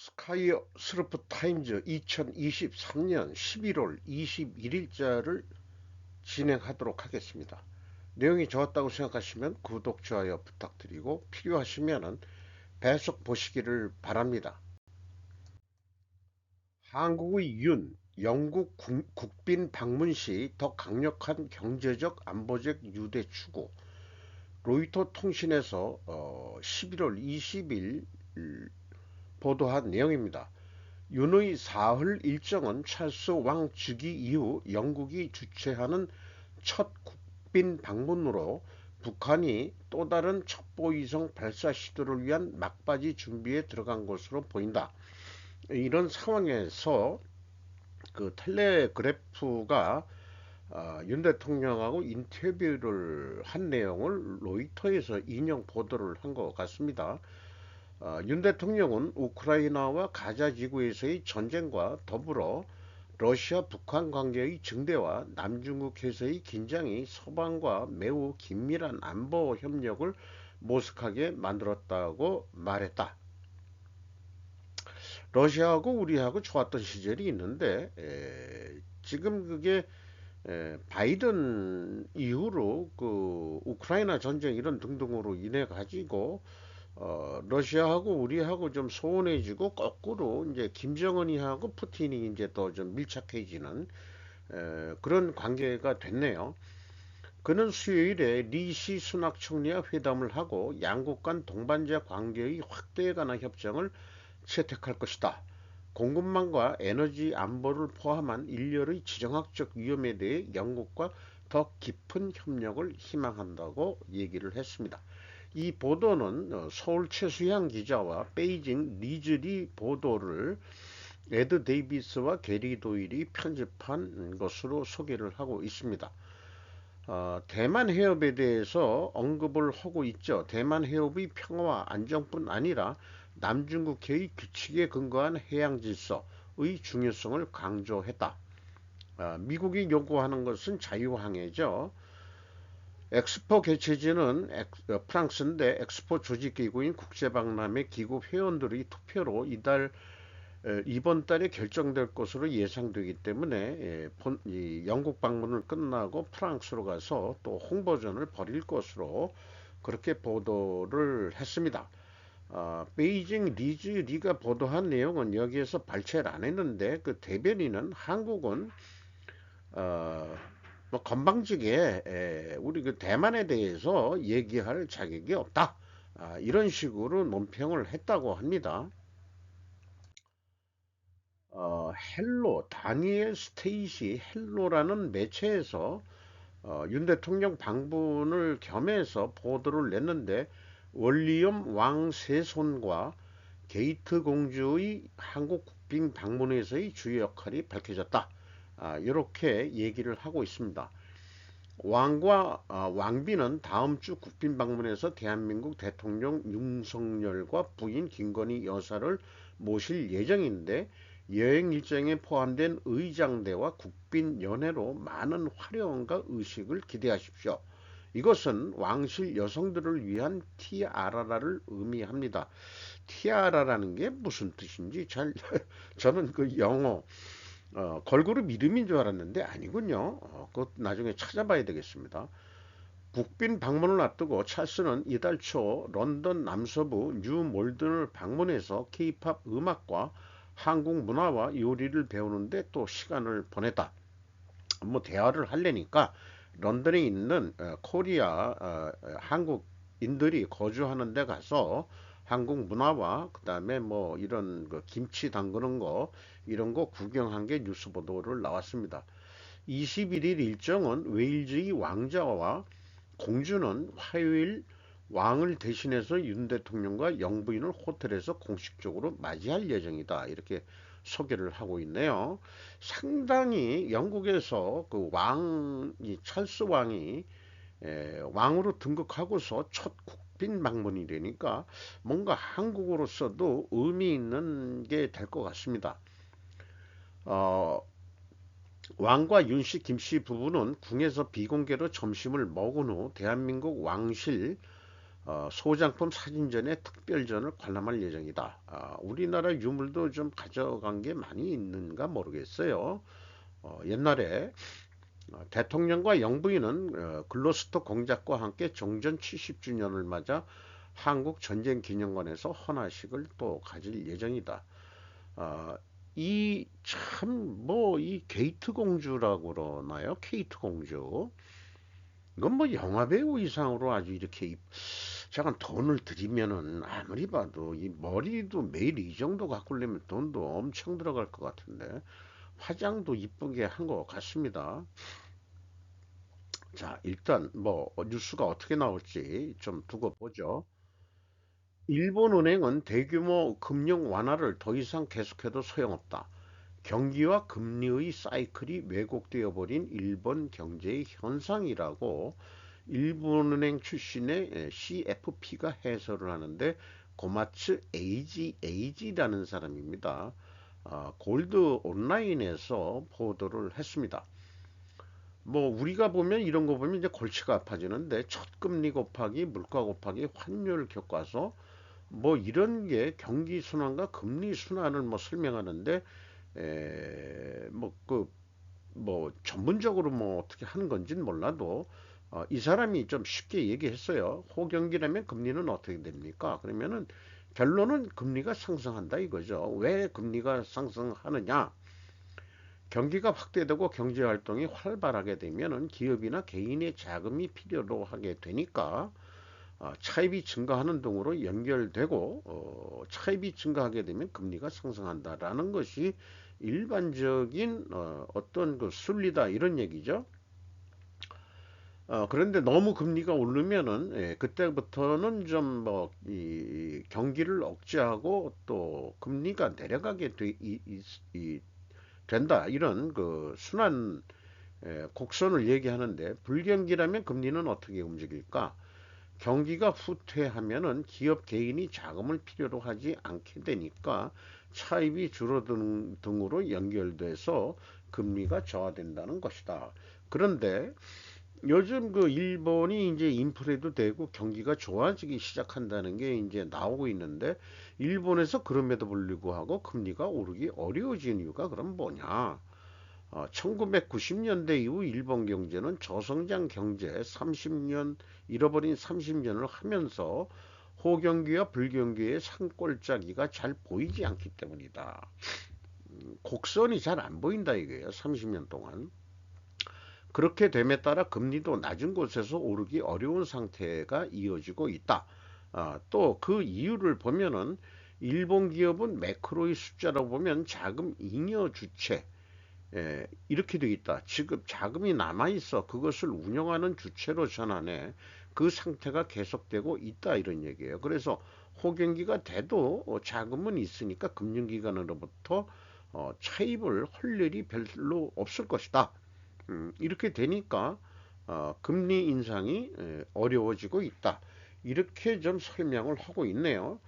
스카이스루프 타임즈 2023년 11월 21일자를 진행하도록 하겠습니다. 내용이 좋았다고 생각하시면 구독, 좋아요 부탁드리고 필요하시면 배속 보시기를 바랍니다. 한국의 영국 국빈 방문 시 더 강력한 경제적 안보적 유대 추구. 로이터 통신에서 11월 20일 보도한 내용입니다. 윤의 사흘 일정은 찰스 왕 즉위 이후 영국이 주최하는 첫 국빈 방문으로 북한이 또 다른 첩보위성 발사 시도를 위한 막바지 준비에 들어간 것으로 보인다. 이런 상황에서 그 텔레그래프가 윤 대통령하고 인터뷰를 한 내용을 로이터에서 인용 보도를 한 것 같습니다. 윤 대통령은 우크라이나와 가자 지구에서의 전쟁과 더불어 러시아 북한 관계의 증대와 남중국해에서의 긴장이 서방과 매우 긴밀한 안보 협력을 모색하게 만들었다고 말했다. 러시아하고 우리하고 좋았던 시절이 있는데 지금 그게 바이든 이후로 그 우크라이나 전쟁 이런 등등으로 인해 가지고 러시아하고 우리하고 좀 소원해지고 거꾸로 이제 김정은이하고 푸틴이 이제 또 좀 밀착해지는 그런 관계가 됐네요. 그는 수요일에 리시 수낙 총리와 회담을 하고 양국 간 동반자 관계의 확대에 관한 협정을 채택할 것이다. 공급망과 에너지 안보를 포함한 인류의 지정학적 위험에 대해 영국과 더 깊은 협력을 희망한다고 얘기를 했습니다. 이 보도는 서울 최수향 기자와 베이징 리즈리 보도를 에드 데이비스와 게리 도일이 편집한 것으로 소개를 하고 있습니다. 대만 해협에 대해서 언급을 하고 있죠. 대만 해협의 평화와 안정뿐 아니라 남중국해의 규칙에 근거한 해양 질서의 중요성을 강조했다. 미국이 요구하는 것은 자유항해죠. 엑스포 개최지는 프랑스인데 엑스포 조직기구인 국제박람회 기구 회원들의 투표로 이번 달에 결정될 것으로 예상되기 때문에 영국 방문을 끝나고 프랑스로 가서 또 홍보전을 벌일 것으로 그렇게 보도를 했습니다. 베이징 리즈리가 보도한 내용은 여기에서 발췌를 안 했는데 그 대변인은 한국은 어, 뭐 건방지게 우리 그 대만에 대해서 얘기할 자격이 없다. 이런 식으로 논평을 했다고 합니다. 헬로 다니엘 스테이시 헬로라는 매체에서 윤 대통령 방문을 겸해서 보도를 냈는데 월리엄 왕세손과 게이트 공주의 한국 국빈 방문에서의 주요 역할이 밝혀졌다. 이렇게 얘기를 하고 있습니다. 왕비는 다음 주 국빈 방문에서 대한민국 대통령 윤석열과 부인 김건희 여사를 모실 예정인데 여행 일정에 포함된 의장대와 국빈 연회로 많은 화려함과 의식을 기대하십시오. 이것은 왕실 여성들을 위한 티아라를 의미합니다. 티아라라는 게 무슨 뜻인지 잘 저는 그 영어 걸그룹 이름인 줄 알았는데 아니군요. 그것 나중에 찾아봐야 되겠습니다. 국빈 방문을 앞두고 찰스는 이달 초 런던 남서부 뉴몰든을 방문해서 케이팝 음악과 한국 문화와 요리를 배우는데 또 시간을 보냈다. 뭐 대화를 하려니까 런던에 있는 코리아 한국인들이 거주하는 데 가서 한국 문화와 그다음에 뭐 이런 그 김치 담그는 거 이런 거 구경한 게 뉴스 보도를 나왔습니다. 21일 일정은 웨일즈의 왕자와 공주는 화요일 왕을 대신해서 윤 대통령과 영부인을 호텔에서 공식적으로 맞이할 예정이다. 이렇게 소개를 하고 있네요. 상당히 영국에서 그 이 찰스 왕이 왕으로 등극하고서 첫 국빈 방문이 되니까 뭔가 한국으로서도 의미 있는 게 될 것 같습니다. 어, 왕과 윤씨, 김씨 부부는 궁에서 비공개로 점심을 먹은 후 대한민국 왕실 소장품 사진전의 특별전을 관람할 예정이다. 우리나라 유물도 좀 가져간 게 많이 있는가 모르겠어요. 옛날에 대통령과 영부인은 글로스터 공작과 함께 종전 70주년을 맞아 한국 전쟁기념관에서 헌화식을 또 가질 예정이다. 아, 이 참 뭐 이 게이트 공주라고 그러나요? 케이트 공주. 이건 뭐 영화배우 이상으로 아주 이렇게 잠깐 돈을 들이면은 아무리 봐도 이 머리도 매일 이 정도 가꾸려면 돈도 엄청 들어갈 것 같은데 화장도 이쁘게 한 것 같습니다. 자, 일단 뭐 뉴스가 어떻게 나올지 좀 두고 보죠. 일본은행은 대규모 금융 완화를 더 이상 계속해도 소용없다. 경기와 금리의 사이클이 왜곡되어 버린 일본 경제의 현상이라고 일본은행 출신의 CFP가 해설을 하는데 고마츠 에이지라는 사람입니다. 골드 온라인에서 보도를 했습니다. 뭐 우리가 보면 이런 거 보면 이제 골치가 아파지는데 첫 금리 곱하기 물가 곱하기 환율 교과서 뭐 이런 게 경기 순환과 금리 순환을 뭐 설명하는데 뭐 전문적으로 뭐 어떻게 하는 건지는 몰라도 이 사람이 좀 쉽게 얘기했어요. 호경기라면 금리는 어떻게 됩니까? 그러면은 결론은 금리가 상승한다 이거죠. 왜 금리가 상승하느냐? 경기가 확대되고 경제 활동이 활발하게 되면은 기업이나 개인의 자금이 필요로 하게 되니까 차입이 증가하는 등으로 연결되고 차입이 증가하게 되면 금리가 상승한다라는 것이 일반적인 어떤 그 순리다 이런 얘기죠. 그런데 너무 금리가 오르면은 그때부터는 좀 뭐 이 경기를 억제하고 또 금리가 내려가게 된다 이런 그 순환 곡선을 얘기하는데 불경기라면 금리는 어떻게 움직일까? 경기가 후퇴하면은 기업 개인이 자금을 필요로 하지 않게 되니까 차입이 줄어드는 등으로 연결돼서 금리가 저하된다는 것이다. 그런데 요즘 그 일본이 이제 인플레도 되고 경기가 좋아지기 시작한다는 게 이제 나오고 있는데 일본에서 그럼에도 불구하고 금리가 오르기 어려워진 이유가 그럼 뭐냐? 1990년대 이후 일본 경제는 저성장 경제 30년 잃어버린 30년을 하면서 호경기와 불경기의 산골짜기가 잘 보이지 않기 때문이다. 곡선이 잘 안 보인다 이거예요. 30년 동안. 그렇게 됨에 따라 금리도 낮은 곳에서 오르기 어려운 상태가 이어지고 있다. 또 그 이유를 보면은 일본 기업은 매크로의 숫자로 보면 자금 잉여 주체 이렇게 돼 있다. 지금 자금이 남아 있어 그것을 운영하는 주체로 전환해 그 상태가 계속되고 있다 이런 얘기예요. 그래서 호gen기가 돼도 자금은 있으니까 금융기관으로부터 차입을 할 일이 별로 없을 것이다. 이렇게 되니까 금리 인상이 어려워지고 있다. 이렇게 좀 설명을 하고 있네요.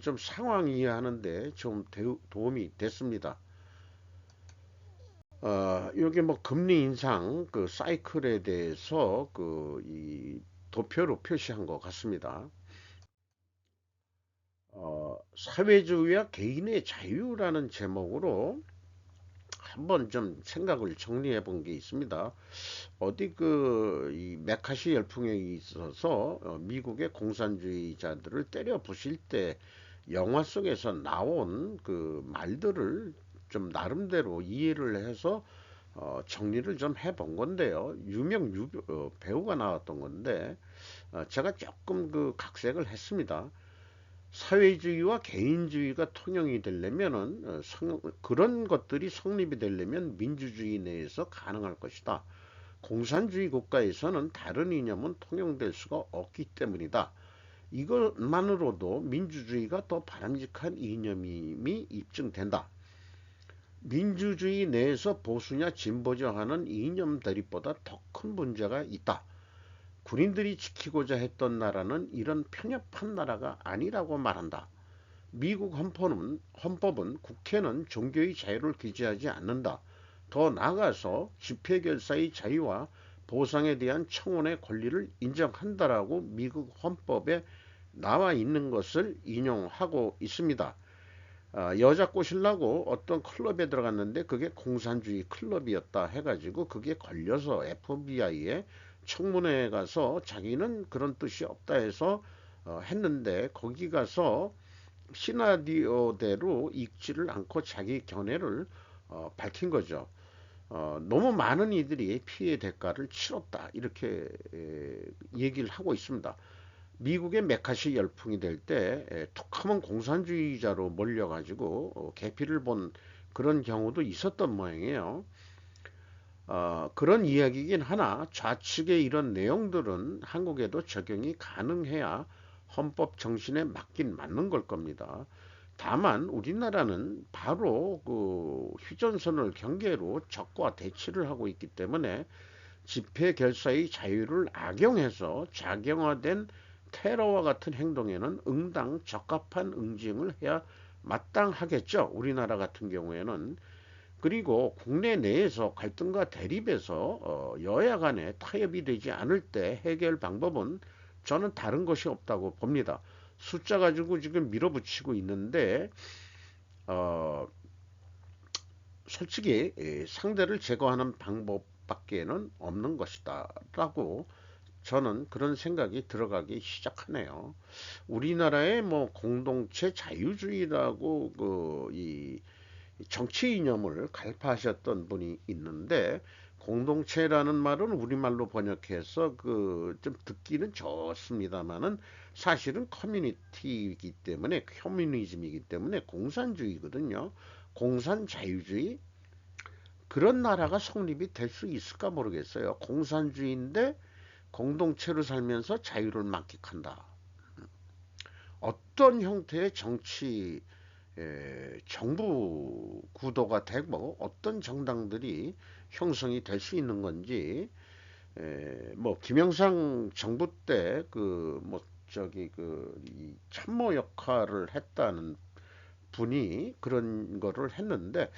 좀 상황 이해하는데 좀 도움이 됐습니다. 여기 뭐 금리 인상 그 사이클에 대해서 그 이 도표로 표시한 것 같습니다. 사회주의와 개인의 자유라는 제목으로 한번 좀 생각을 정리해 본 게 있습니다. 어디 그 이 메카시 열풍에 있어서 미국의 공산주의자들을 때려 부실 때 영화 속에서 나온 그 말들을 좀 나름대로 이해를 해서 정리를 좀 해본 건데요. 배우가 나왔던 건데 제가 조금 그 각색을 했습니다. 사회주의와 개인주의가 통용이 되려면은 그런 것들이 성립이 되려면 민주주의 내에서 가능할 것이다. 공산주의 국가에서는 다른 이념은 통용될 수가 없기 때문이다. 이것만으로도 민주주의가 더 바람직한 이념임이 입증된다. 민주주의 내에서 보수냐 진보자 하는 이념 대립보다 더 큰 문제가 있다. 군인들이 지키고자 했던 나라는 이런 편협한 나라가 아니라고 말한다. 미국 헌법은 국회는 종교의 자유를 규제하지 않는다. 더 나아가서 집회결사의 자유와 보상에 대한 청원의 권리를 인정한다라고 미국 헌법에 나와 있는 것을 인용하고 있습니다. 여자 꼬시려고 어떤 클럽에 들어갔는데 그게 공산주의 클럽이었다 해가지고 그게 걸려서 FBI에 청문회에 가서 자기는 그런 뜻이 없다 해서 했는데 거기 가서 시나리오대로 읽지를 않고 자기 견해를 밝힌 거죠. 너무 많은 이들이 피해 대가를 치렀다 이렇게 얘기를 하고 있습니다. 미국의 메카시 열풍이 될 때 툭하면 공산주의자로 몰려가지고 개피를 본 그런 경우도 있었던 모양이에요. 그런 이야기이긴 하나 좌측의 이런 내용들은 한국에도 적용이 가능해야 헌법 정신에 맞긴 맞는 걸 겁니다. 다만 우리나라는 바로 그 휴전선을 경계로 적과 대치를 하고 있기 때문에 집회 결사의 자유를 악용해서 작용화된 테러와 같은 행동에는 응당 적합한 응징을 해야 마땅하겠죠. 우리나라 같은 경우에는. 그리고 국내 내에서 갈등과 대립에서 여야 간에 타협이 되지 않을 때 해결 방법은 저는 다른 것이 없다고 봅니다. 숫자 가지고 지금 밀어붙이고 있는데 어, 솔직히 상대를 제거하는 방법밖에는 없는 것이다라고 저는 그런 생각이 들어가기 시작하네요. 우리나라의 뭐 공동체 자유주의라고 이 정치 이념을 갈파하셨던 분이 있는데 공동체라는 말은 우리말로 번역해서 그 좀 듣기는 좋습니다만은 사실은 커뮤니티이기 때문에 커뮤니즘이기 때문에 공산주의거든요. 공산 자유주의 그런 나라가 성립이 될 수 있을까 모르겠어요. 공산주의인데 공동체로 살면서 자유를 만끽한다. 어떤 형태의 정치 정부 구도가 되고 어떤 정당들이 형성이 될 수 있는 건지 뭐 김영삼 정부 때 그 뭐 저기 이 참모 역할을 했다는 분이 그런 거를 했는데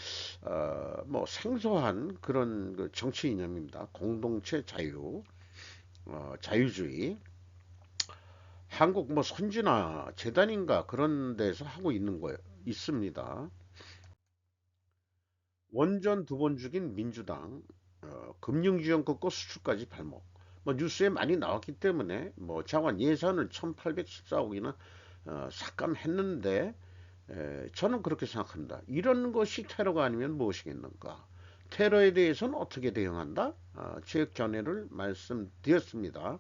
뭐 생소한 그런 그 정치 이념입니다. 공동체 자유, 자유주의. 한국 뭐 선진화 재단인가 그런 데서 하고 있는 거예요. 있습니다. 원전 두 번 죽인 민주당, 금융지원 꺾고 수출까지 발목. 뭐 뉴스에 많이 나왔기 때문에 뭐 장관 예산을 1814억이나 삭감했는데 저는 그렇게 생각합니다. 이런 것이 테러가 아니면 무엇이겠는가? 테러에 대해서는 어떻게 대응한다? 제 견해를 말씀드렸습니다.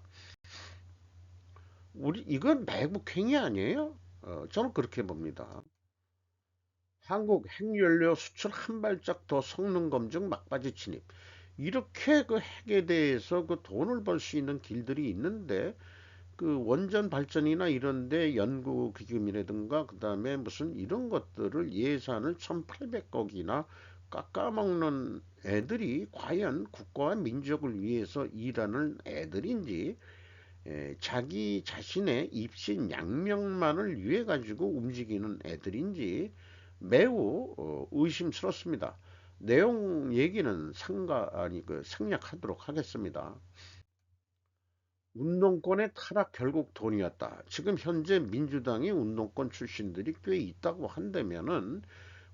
우리 이건 매국행위 아니에요? 저는 그렇게 봅니다. 한국 핵연료 수출 한 발짝 더 성능 검증 막바지 진입. 이렇게 그 핵에 대해서 그 돈을 벌 수 있는 길들이 있는데 그 원전 발전이나 이런데 연구 기금이라든가 그다음에 무슨 이런 것들을 예산을 1,800억이나 깎아먹는 애들이 과연 국가와 민족을 위해서 일하는 애들인지 자기 자신의 입신 양명만을 위해 가지고 움직이는 애들인지 매우 의심스럽습니다. 내용 얘기는 생략하도록 하겠습니다. 운동권의 타락 결국 돈이었다. 지금 현재 민주당이 운동권 출신들이 꽤 있다고 한다면은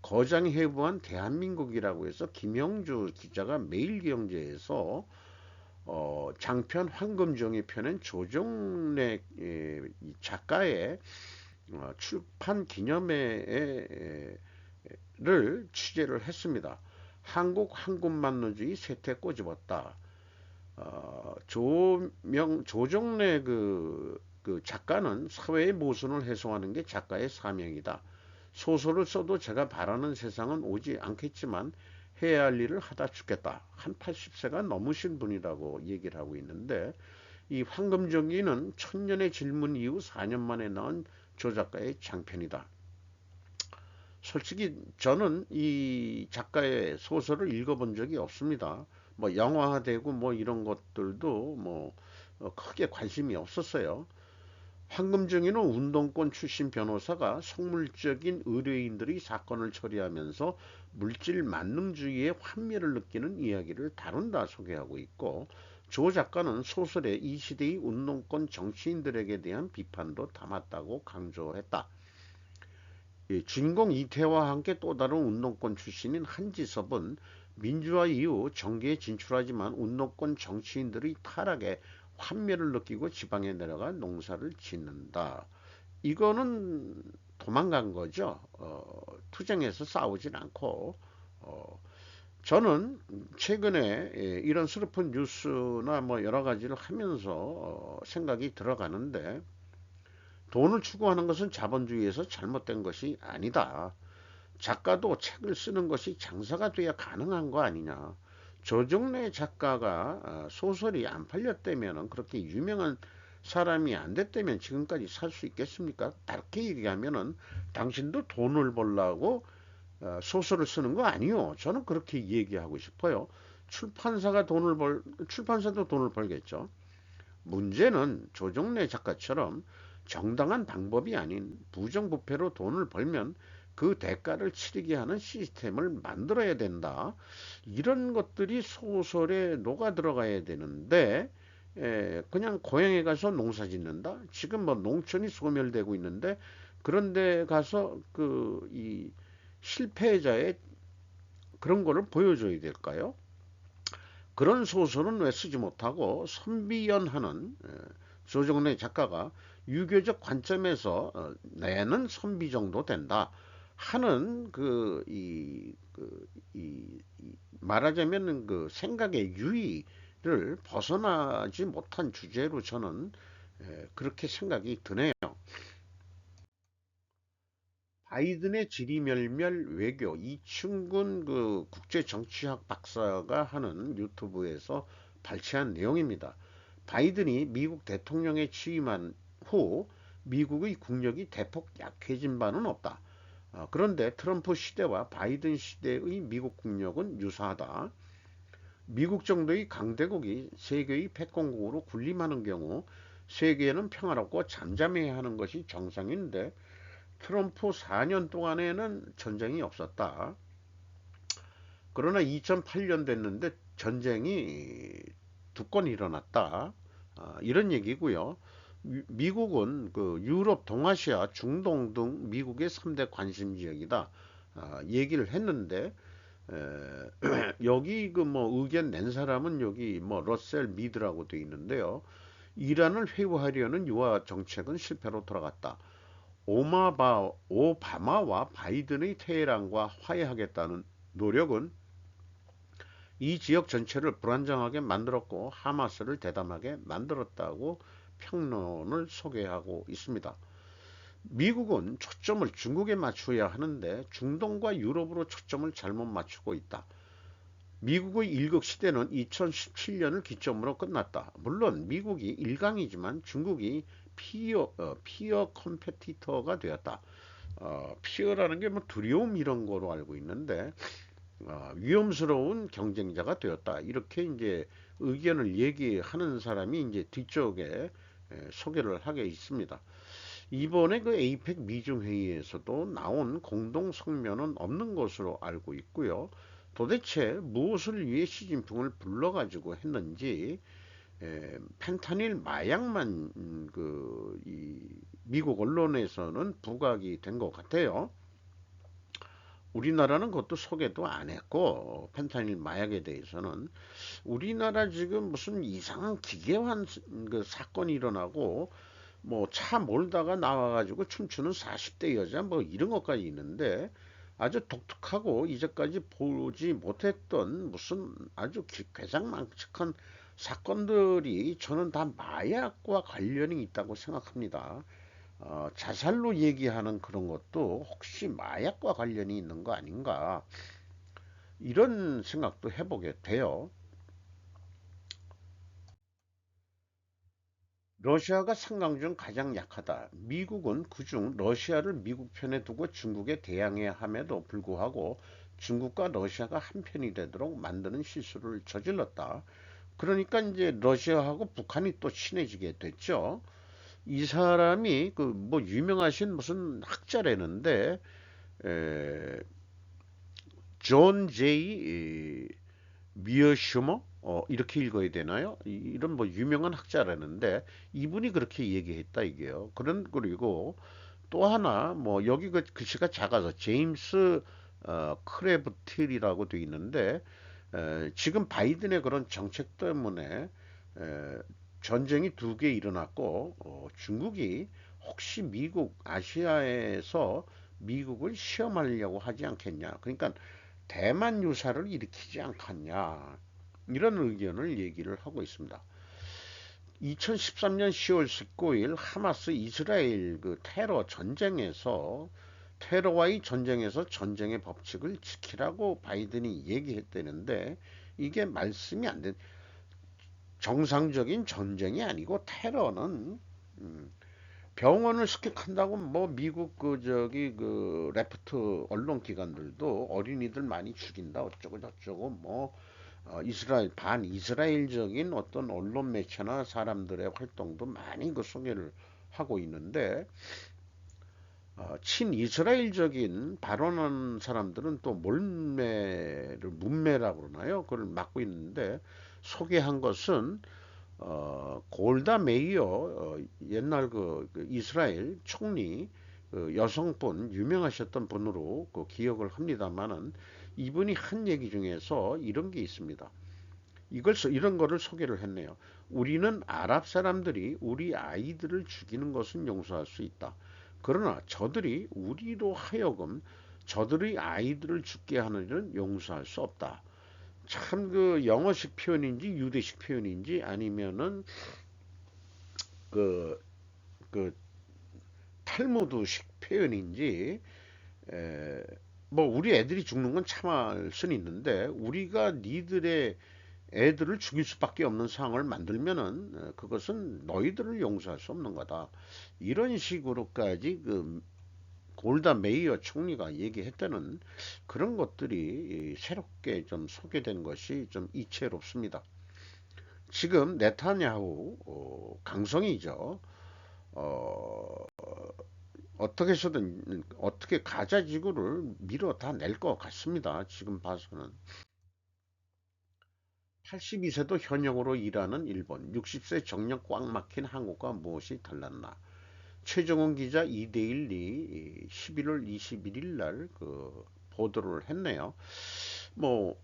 거장 해부한 대한민국이라고 해서 김영주 기자가 매일경제에서 장편 황금종이 펴낸 조정래 작가의 출판 기념회를 취재를 했습니다. 한국 한국만노주의 쇠퇴 꼬집었다. 조정래 그 작가는 사회의 모순을 해소하는 게 작가의 사명이다. 소설을 써도 제가 바라는 세상은 오지 않겠지만 해야 할 일을 하다 죽겠다. 한 80세가 넘으신 분이라고 얘기를 하고 있는데 이 황금정기는 천년의 질문 이후 4년 만에 나온 조 작가의 장편이다. 솔직히 저는 이 작가의 소설을 읽어본 적이 없습니다. 뭐 영화화되고 뭐 이런 것들도 뭐 크게 관심이 없었어요. 황금정의는 운동권 출신 변호사가 속물적인 의뢰인들이 사건을 처리하면서 물질 만능주의의 환멸을 느끼는 이야기를 다룬다 소개하고 있고 조 작가는 소설에 이 시대의 운동권 정치인들에게 대한 비판도 담았다고 강조했다. 주인공 이태와 함께 또 다른 운동권 출신인 한지섭은 민주화 이후 정계에 진출하지만 운동권 정치인들의 타락에 환멸을 느끼고 지방에 내려가 농사를 짓는다. 이거는 도망간 거죠. 투쟁해서 싸우진 않고. 저는 최근에 이런 슬픈 뉴스나 뭐 여러 가지를 하면서 생각이 들어가는데, 돈을 추구하는 것은 자본주의에서 잘못된 것이 아니다. 작가도 책을 쓰는 것이 장사가 돼야 가능한 거 아니냐. 조정래 작가가 소설이 안 팔렸다면, 그렇게 유명한 사람이 안 됐다면 지금까지 살 수 있겠습니까? 다르게 얘기하면은 당신도 돈을 벌라고 소설을 쓰는 거 아니요. 저는 그렇게 얘기하고 싶어요. 출판사도 돈을 벌겠죠. 문제는 조정래 작가처럼 정당한 방법이 아닌 부정부패로 돈을 벌면 그 대가를 치르게 하는 시스템을 만들어야 된다. 이런 것들이 소설에 녹아 들어가야 되는데, 그냥 고향에 가서 농사 짓는다. 지금 뭐 농촌이 소멸되고 있는데, 그런데 가서 이 실패자의 그런 거를 보여줘야 될까요? 그런 소설은 왜 쓰지 못하고 선비연하는 조정래 작가가 유교적 관점에서 내는 선비 정도 된다 하는 말하자면 그 생각의 유의를 벗어나지 못한 주제로 저는 그렇게 생각이 드네요. 바이든의 지리멸멸 외교, 이충근 국제정치학 박사가 하는 유튜브에서 발췌한 내용입니다. 바이든이 미국 대통령에 취임한 후 미국의 국력이 대폭 약해진 바는 없다. 그런데 트럼프 시대와 바이든 시대의 미국 국력은 유사하다. 미국 정도의 강대국이 세계의 패권국으로 군림하는 경우 세계는 평화롭고 잠잠해야 하는 것이 정상인데, 트럼프 4년 동안에는 전쟁이 없었다. 그러나 2008년 됐는데 전쟁이 두 건 일어났다. 이런 얘기고요. 미국은 유럽, 동아시아, 중동 등 미국의 3대 관심 지역이다. 얘기를 했는데, 여기 뭐 의견 낸 사람은 여기 뭐 러셀 미드라고 되어 있는데요. 이란을 회유하려는 유화 정책은 실패로 돌아갔다. 오바마와 바이든의 테헤란과 화해하겠다는 노력은 이 지역 전체를 불안정하게 만들었고 하마스를 대담하게 만들었다고 평론을 소개하고 있습니다. 미국은 초점을 중국에 맞춰야 하는데 중동과 유럽으로 초점을 잘못 맞추고 있다. 미국의 일국 시대는 2017년을 기점으로 끝났다. 물론 미국이 1강이지만 중국이 피어 컴페티터가 되었다. 피어라는 게 뭐 두려움 이런 거로 알고 있는데, 위험스러운 경쟁자가 되었다. 이렇게 이제 의견을 얘기하는 사람이 이제 뒤쪽에 소개를 하게 있습니다. 이번에 그 에이펙 미중회의에서도 나온 공동 성명은 없는 것으로 알고 있고요. 도대체 무엇을 위해 시진핑을 불러가지고 했는지, 펜타닐 마약만 이 미국 언론에서는 부각이 된 것 같아요. 우리나라는 그것도 소개도 안 했고, 펜타닐 마약에 대해서는 우리나라 지금 무슨 이상한 기괴한 사건이 일어나고, 뭐 차 몰다가 나와가지고 춤추는 40대 여자 뭐 이런 것까지 있는데, 아주 독특하고 이제까지 보지 못했던 무슨 아주 괴상망측한 사건들이 저는 다 마약과 관련이 있다고 생각합니다. 자살로 얘기하는 그런 것도 혹시 마약과 관련이 있는 거 아닌가, 이런 생각도 해보게 돼요. 러시아가 3강 중 가장 약하다. 미국은 그중 러시아를 미국 편에 두고 중국에 대항해야 함에도 불구하고 중국과 러시아가 한편이 되도록 만드는 실수를 저질렀다. 그러니까 이제 러시아하고 북한이 또 친해지게 됐죠. 이 사람이 뭐 유명하신 무슨 학자라는데, 존 제이 미어슈머 이렇게 읽어야 되나요? 이런 뭐 유명한 학자라는데 이분이 그렇게 얘기했다 이게요. 그리고 또 하나 뭐 여기 그 글씨가 작아서 제임스 크래브틸이라고 돼 있는데 지금 바이든의 그런 정책 때문에 에, 전쟁이 두 개 일어났고 중국이 혹시 미국 아시아에서 미국을 시험하려고 하지 않겠냐. 그러니까 대만 유사를 일으키지 않겠냐. 이런 의견을 얘기를 하고 있습니다. 2013년 10월 19일 하마스 이스라엘 그 테러와의 전쟁에서 전쟁의 법칙을 지키라고 바이든이 얘기했다는데 이게 말씀이 안 된 정상적인 전쟁이 아니고 테러는 병원을 습격한다고 뭐 미국 그 저기 그 레프트 언론 기관들도 어린이들 많이 죽인다 어쩌고 저쩌고 뭐 이스라엘 반이스라엘적인 어떤 언론 매체나 사람들의 활동도 많이 그 소개를 하고 있는데 친이스라엘적인 발언한 사람들은 또 문매라고 그러나요? 그걸 맡고 있는데 소개한 것은 골다 메이어 옛날 그 이스라엘 총리 여성분 유명하셨던 분으로 그 기억을 합니다만은 이분이 한 얘기 중에서 이런 게 있습니다. 이런 거를 소개를 했네요. 우리는 아랍 사람들이 우리 아이들을 죽이는 것은 용서할 수 있다. 그러나 저들이 우리로 하여금 저들의 아이들을 죽게 하는 일은 용서할 수 없다. 참 그 영어식 표현인지 유대식 표현인지 아니면은 그, 그 탈무드식 표현인지 에, 뭐 우리 애들이 죽는 건 참을 수는 있는데 우리가 니들의 애들을 죽일 수밖에 없는 상황을 만들면은 그것은 너희들을 용서할 수 없는 거다. 이런 식으로까지 그 골다 메이어 총리가 얘기했다는 그런 것들이 새롭게 좀 소개된 것이 좀 이채롭습니다. 지금 네타냐후 강성이죠. 어, 어떻게 해서든 어떻게 가자 지구를 밀어 다 낼 것 같습니다. 지금 봐서는 82세도 현역으로 일하는 일본, 60세 정년 꽉 막힌 한국과 무엇이 달랐나? 최정원 기자 2대1이 11월 21일 날 그 보도를 했네요. 뭐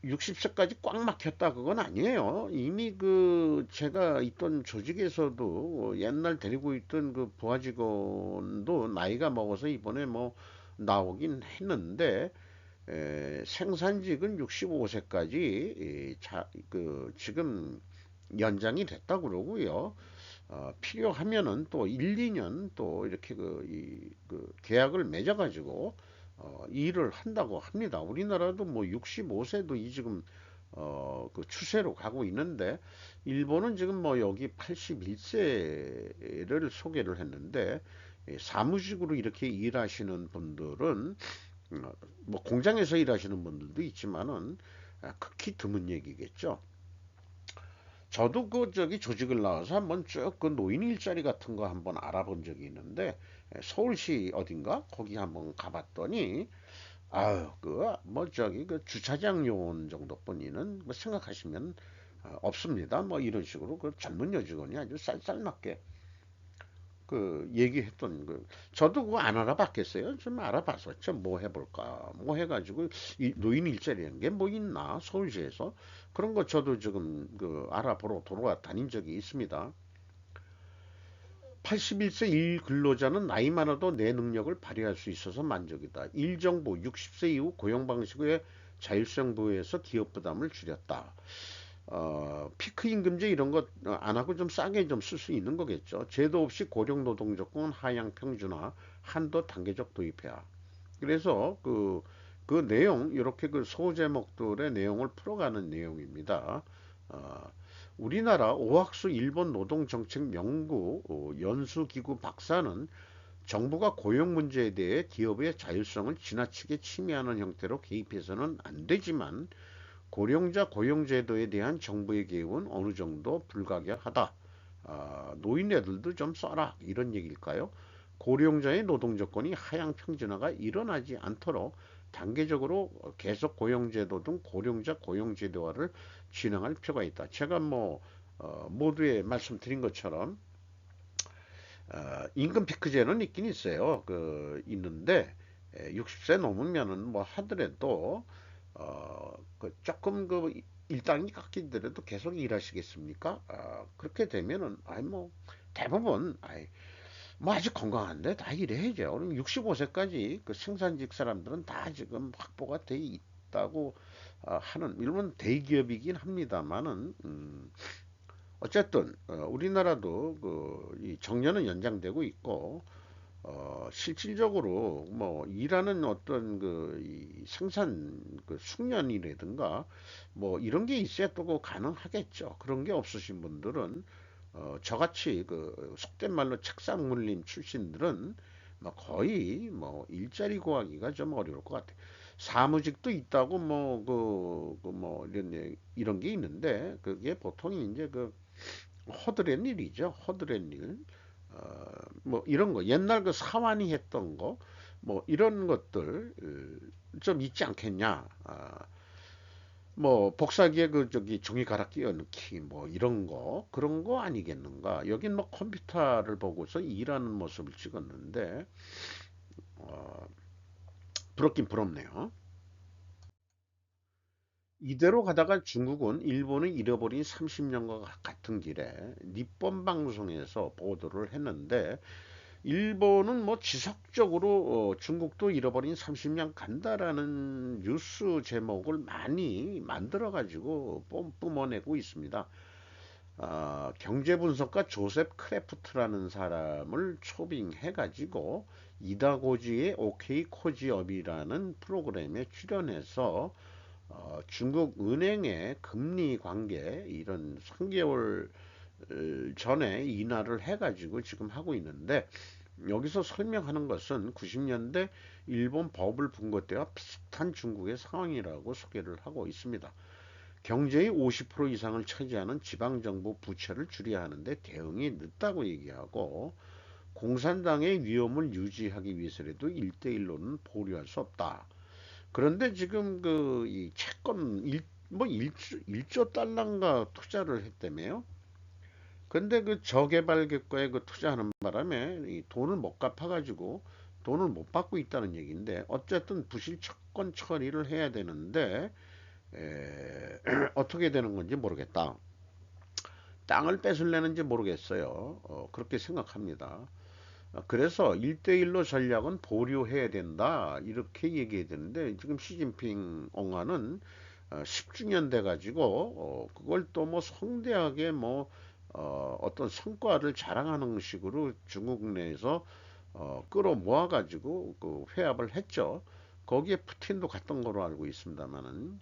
60세까지 꽉 막혔다 그건 아니에요. 이미 그 제가 있던 조직에서도 옛날 데리고 있던 그 부하 직원도 나이가 먹어서 이번에 뭐 나오긴 했는데 생산직은 65세까지 그 지금 연장이 됐다 그러고요. 필요하면은 또 1, 2년 또 이렇게 그 계약을 맺어가지고 일을 한다고 합니다. 우리나라도 뭐 65세도 이 지금 그 추세로 가고 있는데 일본은 지금 뭐 여기 81세를 소개를 했는데 사무직으로 이렇게 일하시는 분들은 뭐 공장에서 일하시는 분들도 있지만은 극히 드문 얘기겠죠. 저도 그 저기 조직을 나와서 한번 쭉 그 노인 일자리 같은 거 한번 알아본 적이 있는데 서울시 어딘가 거기 한번 가봤더니 아유 그 뭐 저기 그 주차장 요원 정도뿐이는 뭐 생각하시면 없습니다. 뭐 이런 식으로 그 젊은 여직원이 아주 쌀쌀맞게 그 얘기했던 그 저도 그거 안 알아봤겠어요. 좀 알아봐서 좀 뭐 해볼까 뭐 해가지고 노인 일자리라는 게 뭐 있나 서울시에서 그런 거 저도 지금 그 알아보러 돌아다닌 적이 있습니다. 81세 일 근로자는 나이 많아도 내 능력을 발휘할 수 있어서 만족이다. 일정부 60세 이후 고용 방식의 자율성 부여에서 기업 부담을 줄였다. 피크 임금제 이런 것 안 하고 좀 싸게 좀 쓸 수 있는 거겠죠. 제도 없이 고령 노동 조건 하향 평준화, 한도 단계적 도입해야. 그래서 그 내용 이렇게 그 소제목들의 내용을 풀어가는 내용입니다. 어, 우리나라 오학수 일본 노동정책 연구 연수기구 박사는 정부가 고용 문제에 대해 기업의 자율성을 지나치게 침해하는 형태로 개입해서는 안 되지만 고령자 고용제도에 대한 정부의 개입은 어느 정도 불가결하다. 노인네들도 좀 써라 이런 얘기일까요? 고령자의 노동 조건이 하향 평준화가 일어나지 않도록 단계적으로 계속 고용제도 등 고령자 고용제도화를 진행할 필요가 있다. 제가 뭐 모두에 말씀드린 것처럼 임금 피크제는 있긴 있어요. 있는데 60세 넘으면은 뭐 하더라도 조금 일당이 깎이더라도 계속 일하시겠습니까? 그렇게 되면은 뭐 대부분 뭐 아직 건강한데 다 일해야죠. 그럼 65세까지 그 생산직 사람들은 다 지금 확보가 돼 있다고 하는 일본 대기업이긴 합니다만은 어쨌든 우리나라도 이 정년은 연장되고 있고 실질적으로 뭐 일하는 어떤 이 생산 숙련이라든가 뭐 이런 게 있어야 또 가능하겠죠. 그런 게 없으신 분들은 저같이 속된 말로 책상 물림 출신들은 뭐 거의 뭐 일자리 구하기가 좀 어려울 것 같아요. 사무직도 있다고 뭐 뭐 이런 게 있는데 그게 보통 이제 허드렛 일이죠. 허드렛 일. 어, 뭐 이런 거 옛날 사환이 했던 거 뭐 이런 것들 좀 있지 않겠냐. 뭐 복사기에 저기 종이 갈아 끼워 넣기 뭐 이런 거 그런 거 아니겠는가. 여긴 뭐 컴퓨터를 보고서 일하는 모습을 찍었는데 어, 부럽긴 부럽네요. 이대로 가다가 중국은 일본을 잃어버린 30년과 같은 길에 니폰 방송에서 보도를 했는데 일본은 뭐 지속적으로 중국도 잃어버린 30년 간다라는 뉴스 제목을 많이 만들어 가지고 뿜어내고 있습니다. 경제 분석가 조셉 크래프트라는 사람을 초빙해 가지고 이다고지의 오케이 코지업이라는 프로그램에 출연해서 중국 은행의 금리 관계 이런 3개월 전에 인하를 해가지고 지금 하고 있는데 여기서 설명하는 것은 90년대 일본 버블 붕괴 때와 비슷한 중국의 상황이라고 소개를 하고 있습니다. 경제의 50% 이상을 차지하는 지방정부 부채를 줄여야 하는데 대응이 늦다고 얘기하고 공산당의 위험을 유지하기 위해서라도 1대1로는 보류할 수 없다. 그런데 지금 이 채권 뭐 1조 달러인가 투자를 했다며요. 근데 저개발 국가에 투자하는 바람에 이 돈을 못 갚아가지고 돈을 못 받고 있다는 얘기인데 어쨌든 부실 채권 처리를 해야 되는데 어떻게 되는 건지 모르겠다. 땅을 뺏을래는지 모르겠어요. 그렇게 생각합니다. 그래서 1대1로 전략은 보류해야 된다. 이렇게 얘기해야 되는데 지금 시진핑 엉아는 10주년 돼 가지고 그걸 또 뭐 성대하게 뭐 어떤 성과를 자랑하는 식으로 중국 내에서 끌어모아 가지고 회합을 했죠. 거기에 푸틴도 갔던 거로 알고 있습니다만은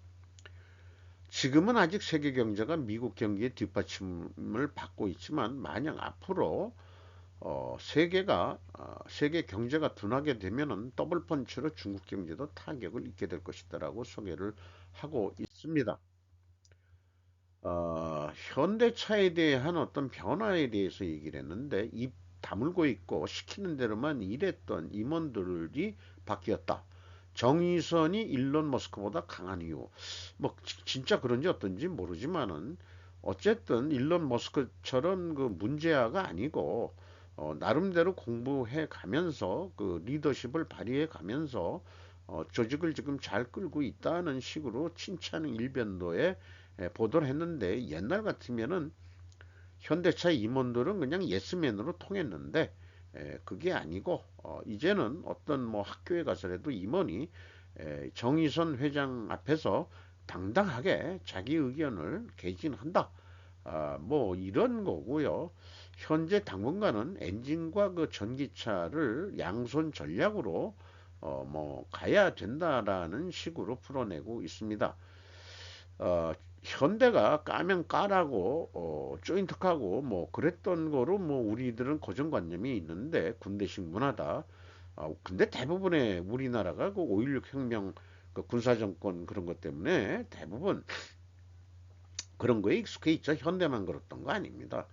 지금은 아직 세계 경제가 미국 경기의 뒷받침을 받고 있지만 만약 앞으로 세계 경제가 둔하게 되면은 더블 펀치로 중국 경제도 타격을 입게 될 것이다라고 소개를 하고 있습니다. 현대차에 대한 어떤 변화에 대해서 얘기를 했는데 입 다물고 있고 시키는 대로만 일했던 임원들이 바뀌었다. 정의선이 일론 머스크보다 강한 이유. 뭐 진짜 그런지 어떤지 모르지만은 어쨌든 일론 머스크처럼 문제아가 아니고 나름대로 공부해 가면서 리더십을 발휘해 가면서 조직을 지금 잘 끌고 있다는 식으로 칭찬 일변도에 보도를 했는데 옛날 같으면은 현대차 임원들은 그냥 예스맨으로 통했는데 그게 아니고 이제는 어떤 뭐 학교에 가서라도 임원이 정의선 회장 앞에서 당당하게 자기 의견을 개진한다. 뭐 이런 거고요. 현재 당분간은 엔진과 전기차를 양손 전략으로 뭐 가야 된다라는 식으로 풀어내고 있습니다. 현대가 까면 까라고 조인트 까고 뭐 그랬던 거로 뭐 우리들은 고정관념이 있는데 군대식 문화다. 근데 대부분의 우리나라가 5.16 혁명 군사정권 그런 것 때문에 대부분 그런 거에 익숙해 있죠. 현대만 그렇던 거 아닙니다.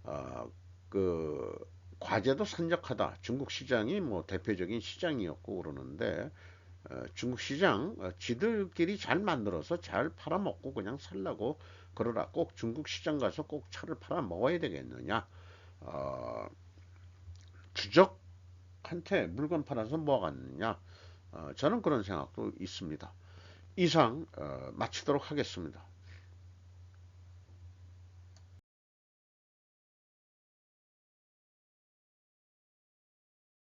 아, 그 과제도 산적하다. 중국 시장이 뭐 대표적인 시장이었고 그러는데 중국 시장 지들끼리 잘 만들어서 잘 팔아먹고 그냥 살라고 그러라. 꼭 중국 시장 가서 꼭 차를 팔아먹어야 되겠느냐. 어, 주적한테 물건 팔아서 뭐하겠느냐. 저는 그런 생각도 있습니다. 이상 마치도록 하겠습니다.